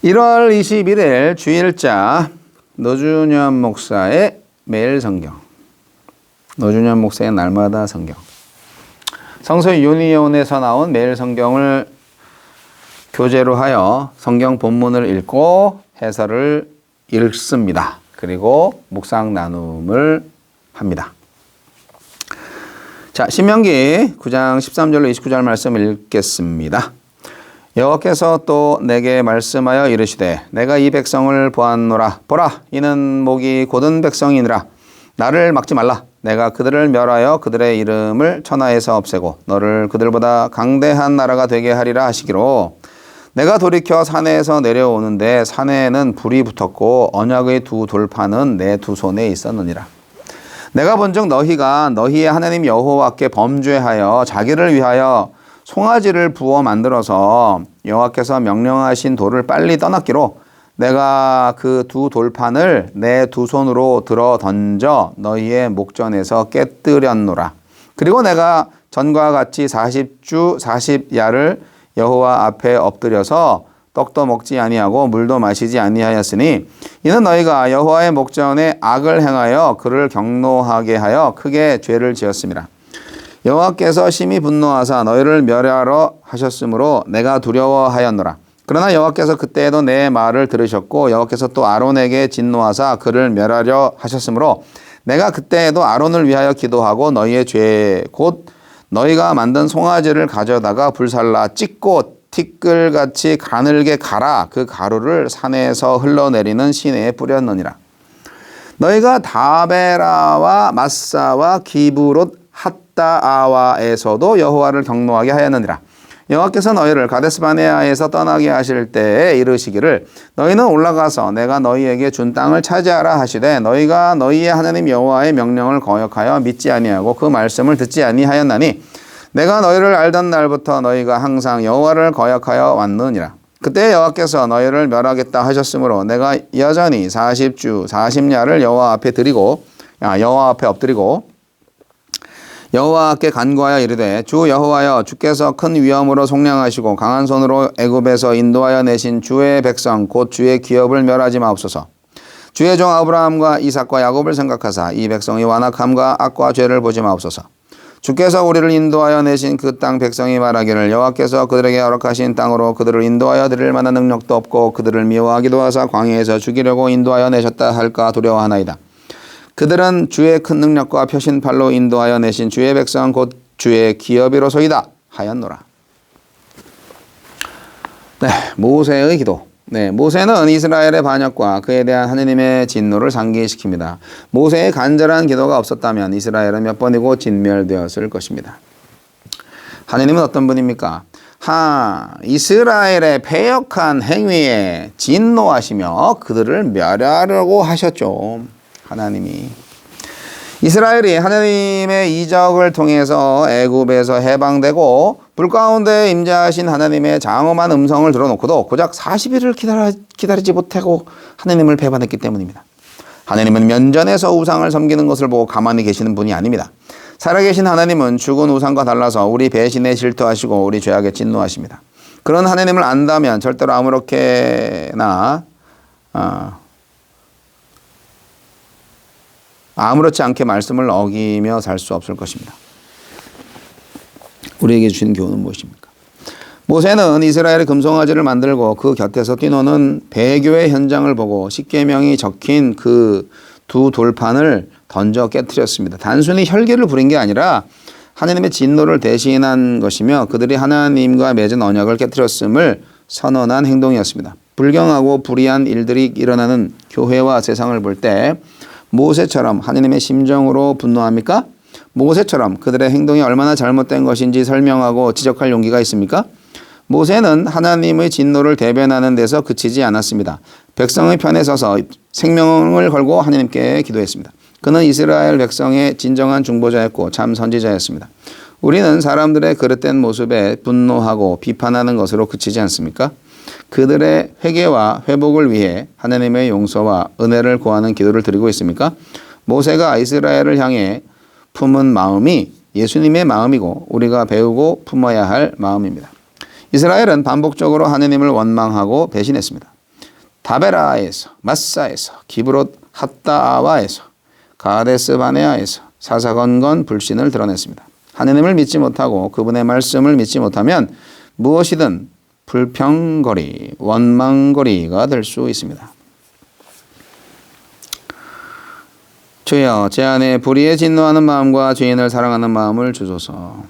1월 21일 주일자 노준현 목사의 매일 성경, 노준현 목사의 날마다 성경, 성서 유니온에서 나온 매일 성경을 교재로 하여 성경 본문을 읽고 해설을 읽습니다. 그리고 묵상 나눔을 합니다. 자, 신명기 9장 13절로 29절 말씀을 읽겠습니다. 여호와께서 또 내게 말씀하여 이르시되 내가 이 백성을 보았노라. 보라, 이는 목이 곧은 백성이니라. 나를 막지 말라. 내가 그들을 멸하여 그들의 이름을 천하에서 없애고 너를 그들보다 강대한 나라가 되게 하리라 하시기로, 내가 돌이켜 산에서 내려오는데 산에는 불이 붙었고 언약의 두 돌판은 내 두 손에 있었느니라. 내가 본즉 너희가 너희의 하나님 여호와께 범죄하여 자기를 위하여 송아지를 부어 만들어서 여호와께서 명령하신 돌을 빨리 떠났기로 내가 그 두 돌판을 내 두 손으로 들어 던져 너희의 목전에서 깨뜨렸노라. 그리고 내가 전과 같이 40주 40야를 여호와 앞에 엎드려서 떡도 먹지 아니하고 물도 마시지 아니하였으니 이는 너희가 여호와의 목전에 악을 행하여 그를 경노하게 하여 크게 죄를 지었습니다. 여호와께서 심히 분노하사 너희를 멸하러 하셨으므로 내가 두려워하였노라. 그러나 여호와께서 그때에도 내 말을 들으셨고 여호와께서 또 아론에게 진노하사 그를 멸하려 하셨으므로 내가 그때에도 아론을 위하여 기도하고 너희의 죄 곧 너희가 만든 송아지를 가져다가 불살라 찢고 티끌같이 가늘게 갈아 그 가루를 산에서 흘러내리는 시내에 뿌렸느니라. 너희가 다베라와 마사와 기브롯 핫다아와에서도 여호와를 경노하게 하였느니라. 여호와께서 너희를 가데스바네아에서 떠나게 하실 때에 이르시기를 너희는 올라가서 내가 너희에게 준 땅을 차지하라 하시되 너희가 너희의 하나님 여호와의 명령을 거역하여 믿지 아니하고 그 말씀을 듣지 아니하였나니 내가 너희를 알던 날부터 너희가 항상 여호와를 거역하여 왔느니라. 그때 여호와께서 너희를 멸하겠다 하셨으므로 내가 여전히 40주 40야를 여호와 앞에 엎드리고 여호와께 간구하여 이르되 주 여호와여, 주께서 큰 위엄으로 속량하시고 강한 손으로 애굽에서 인도하여 내신 주의 백성 곧 주의 기업을 멸하지 마옵소서. 주의 종 아브라함과 이삭과 야곱을 생각하사 이 백성이 완악함과 악과 죄를 보지 마옵소서. 주께서 우리를 인도하여 내신 그 땅 백성이 말하기를 여호와께서 그들에게 허락하신 땅으로 그들을 인도하여 드릴 만한 능력도 없고 그들을 미워하기도 하사 광야에서 죽이려고 인도하여 내셨다 할까 두려워하나이다. 그들은 주의 큰 능력과 펴신 팔로 인도하여 내신 주의 백성 곧 주의 기업이로소이다 하였노라. 네, 모세의 기도. 네, 모세는 이스라엘의 반역과 그에 대한 하느님의 진노를 상기시킵니다. 모세의 간절한 기도가 없었다면 이스라엘은 몇 번이고 진멸되었을 것입니다. 하느님은 어떤 분입니까? 이스라엘의 패역한 행위에 진노하시며 그들을 멸하려고 하셨죠. 하나님이 이스라엘이 하나님의 이적을 통해서 애굽에서 해방되고 불 가운데 임재하신 하나님의 장엄한 음성을 들어놓고도 고작 40일을 기다리지 못하고 하나님을 배반했기 때문입니다. 하나님은 면전에서 우상을 섬기는 것을 보고 가만히 계시는 분이 아닙니다. 살아계신 하나님은 죽은 우상과 달라서 우리 배신에 질투하시고 우리 죄악에 진노하십니다. 그런 하나님을 안다면 절대로 아무렇지 않게 말씀을 어기며 살 수 없을 것입니다. 우리에게 주신 교훈은 무엇입니까? 모세는 이스라엘의 금송아지를 만들고 그 곁에서 뛰노는 배교의 현장을 보고 십계명이 적힌 그 두 돌판을 던져 깨뜨렸습니다. 단순히 혈기를 부린 게 아니라 하나님의 진노를 대신한 것이며 그들이 하나님과 맺은 언약을 깨뜨렸음을 선언한 행동이었습니다. 불경하고 불의한 일들이 일어나는 교회와 세상을 볼 때 모세처럼 하나님의 심정으로 분노합니까? 모세처럼 그들의 행동이 얼마나 잘못된 것인지 설명하고 지적할 용기가 있습니까? 모세는 하나님의 진노를 대변하는 데서 그치지 않았습니다. 백성의 편에 서서 생명을 걸고 하나님께 기도했습니다. 그는 이스라엘 백성의 진정한 중보자였고 참 선지자였습니다. 우리는 사람들의 그릇된 모습에 분노하고 비판하는 것으로 그치지 않습니까? 그들의 회개와 회복을 위해 하나님의 용서와 은혜를 구하는 기도를 드리고 있습니까? 모세가 이스라엘을 향해 품은 마음이 예수님의 마음이고 우리가 배우고 품어야 할 마음입니다. 이스라엘은 반복적으로 하나님을 원망하고 배신했습니다. 다베라에서, 마사에서, 기브롯 핫다와에서, 가데스 바네아에서 사사건건 불신을 드러냈습니다. 하느님을 믿지 못하고 그분의 말씀을 믿지 못하면 무엇이든 불평거리, 원망거리가 될 수 있습니다. 주여, 제 안에 불의에 진노하는 마음과 죄인을 사랑하는 마음을 주소서.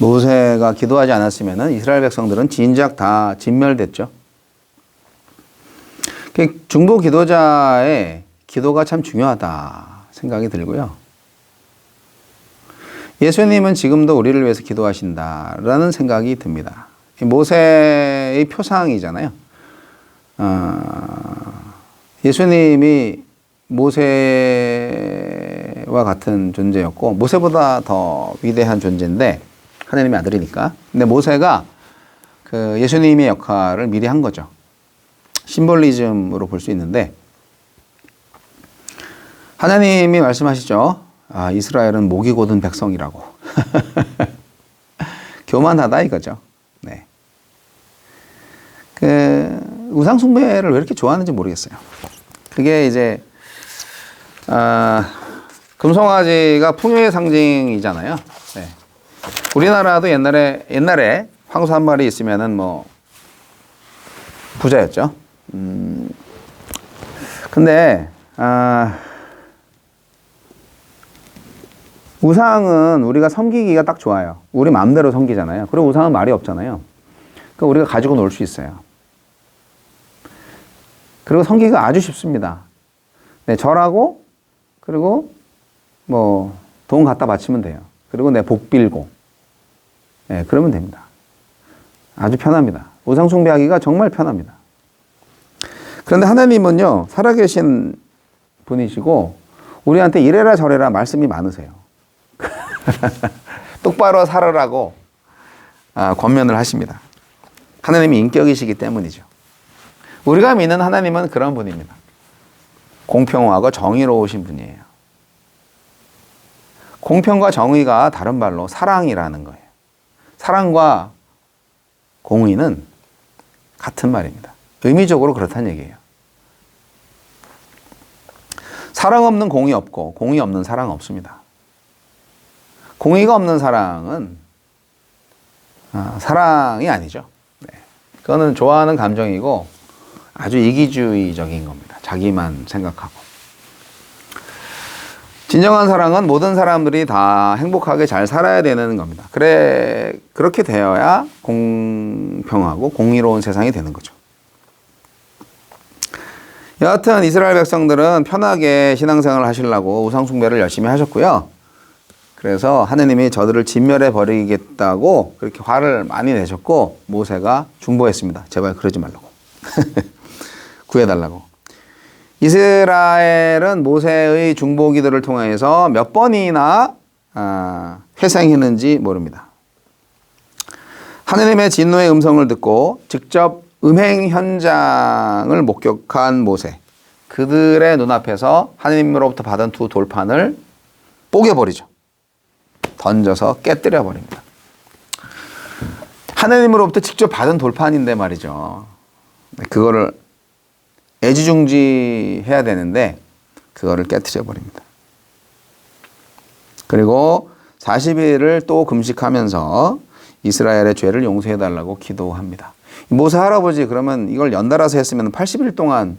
모세가 기도하지 않았으면 이스라엘 백성들은 진작 다 진멸됐죠. 중보 기도자의 기도가 참 중요하다 생각이 들고요. 예수님은 지금도 우리를 위해서 기도하신다라는 생각이 듭니다. 모세의 표상이잖아요. 예수님이 모세와 같은 존재였고 모세보다 더 위대한 존재인데 하나님의 아들이니까. 근데 모세가 그 예수님의 역할을 미리 한 거죠. 심볼리즘으로 볼 수 있는데 하나님이 말씀하시죠. 아, 이스라엘은 목이 곧은 백성이라고. 교만하다 이거죠. 네. 그 우상 숭배를 왜 이렇게 좋아하는지 모르겠어요. 그게 이제 금송아지가 풍요의 상징이잖아요. 네. 우리나라도 옛날에 황소 한 마리 있으면은 뭐 부자였죠. 근데 우상은 우리가 섬기기가 딱 좋아요. 우리 마음대로 섬기잖아요. 그리고 우상은 말이 없잖아요. 그러니까 우리가 가지고 놀 수 있어요. 그리고 섬기기가 아주 쉽습니다. 네, 절하고 그리고 뭐 돈 갖다 바치면 돼요. 그리고 내 복 빌고, 네, 그러면 됩니다. 아주 편합니다. 우상 숭배하기가 정말 편합니다. 그런데 하나님은요, 살아계신 분이시고 우리한테 이래라 저래라 말씀이 많으세요. 똑바로 살아라고 권면을 하십니다. 하나님이 인격이시기 때문이죠. 우리가 믿는 하나님은 그런 분입니다. 공평하고 정의로우신 분이에요. 공평과 정의가 다른 말로 사랑이라는 거예요. 사랑과 공의는 같은 말입니다. 의미적으로 그렇다는 얘기예요. 사랑 없는 공의 없고 공의 없는 사랑 없습니다. 공의가 없는 사랑은 사랑이 아니죠. 네. 그거는 좋아하는 감정이고 아주 이기주의적인 겁니다. 자기만 생각하고. 진정한 사랑은 모든 사람들이 다 행복하게 잘 살아야 되는 겁니다. 그렇게 되어야 공평하고 공의로운 세상이 되는 거죠. 여하튼 이스라엘 백성들은 편하게 신앙생활을 하시려고 우상숭배를 열심히 하셨고요. 그래서 하느님이 저들을 진멸해 버리겠다고 그렇게 화를 많이 내셨고 모세가 중보했습니다. 제발 그러지 말라고. 구해달라고. 이스라엘은 모세의 중보 기도를 통해서 몇 번이나 회생했는지 모릅니다. 하느님의 진노의 음성을 듣고 직접 음행 현장을 목격한 모세. 그들의 눈앞에서 하느님으로부터 받은 두 돌판을 뽀개버리죠. 던져서 깨뜨려 버립니다. 하느님으로부터 직접 받은 돌판인데 말이죠. 그거를 애지중지해야 되는데 그거를 깨뜨려 버립니다. 그리고 40일을 또 금식하면서 이스라엘의 죄를 용서해 달라고 기도합니다. 모세 할아버지 그러면 이걸 연달아서 했으면 80일 동안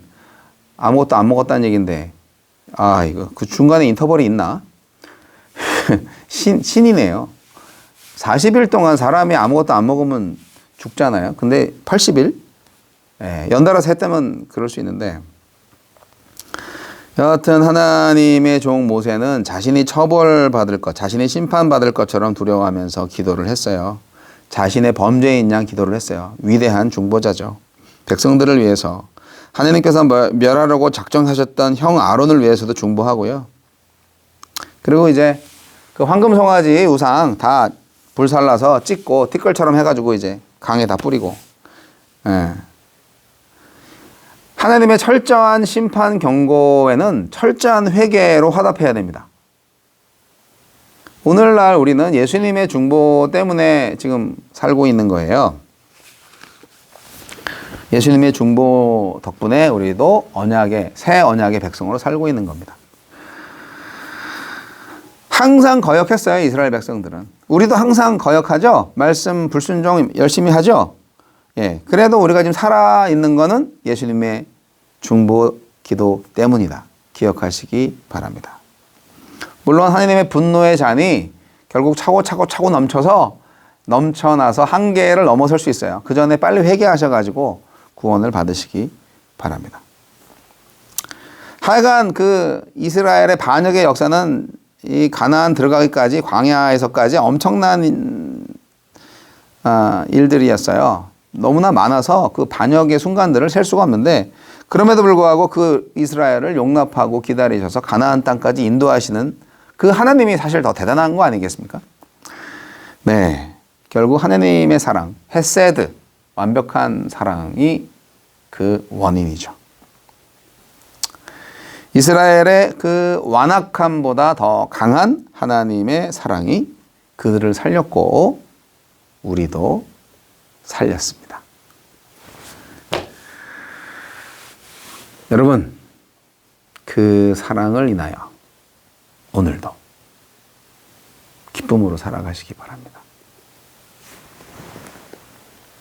아무것도 안 먹었다는 얘기인데 이거 그 중간에 인터벌이 있나? 신이네요. 40일 동안 사람이 아무것도 안 먹으면 죽잖아요. 근데 80일? 연달아서 했다면 그럴 수 있는데 여하튼 하나님의 종 모세는 자신이 처벌받을 것, 자신이 심판받을 것처럼 두려워하면서 기도를 했어요. 자신의 범죄인 양 기도를 했어요. 위대한 중보자죠. 백성들을 위해서 하나님께서 멸하려고 작정하셨던 형 아론을 위해서도 중보하고요. 그리고 이제 그 황금 송아지 우상 다 불살라서 찢고 티끌처럼 해가지고 이제 강에 다 뿌리고. 예. 하나님의 철저한 심판 경고에는 철저한 회개로 화답해야 됩니다. 오늘날 우리는 예수님의 중보 때문에 지금 살고 있는 거예요. 예수님의 중보 덕분에 우리도 새 언약의 백성으로 살고 있는 겁니다. 항상 거역했어요, 이스라엘 백성들은. 우리도 항상 거역하죠? 말씀 불순종 열심히 하죠? 예. 그래도 우리가 지금 살아있는 거는 예수님의 중보 기도 때문이다. 기억하시기 바랍니다. 물론 하나님의 분노의 잔이 결국 차고 넘쳐나서 한계를 넘어설 수 있어요. 그 전에 빨리 회개하셔가지고 구원을 받으시기 바랍니다. 하여간 그 이스라엘의 반역의 역사는 이 가나안 들어가기까지 광야에서까지 엄청난 일들이었어요. 너무나 많아서 그 반역의 순간들을 셀 수가 없는데 그럼에도 불구하고 그 이스라엘을 용납하고 기다리셔서 가나안 땅까지 인도하시는 그 하나님이 사실 더 대단한 거 아니겠습니까? 네, 결국 하나님의 사랑, 헤세드, 완벽한 사랑이 그 원인이죠. 이스라엘의 그 완악함보다 더 강한 하나님의 사랑이 그들을 살렸고 우리도 살렸습니다. 여러분, 그 사랑을 인하여 오늘도 기쁨으로 살아가시기 바랍니다.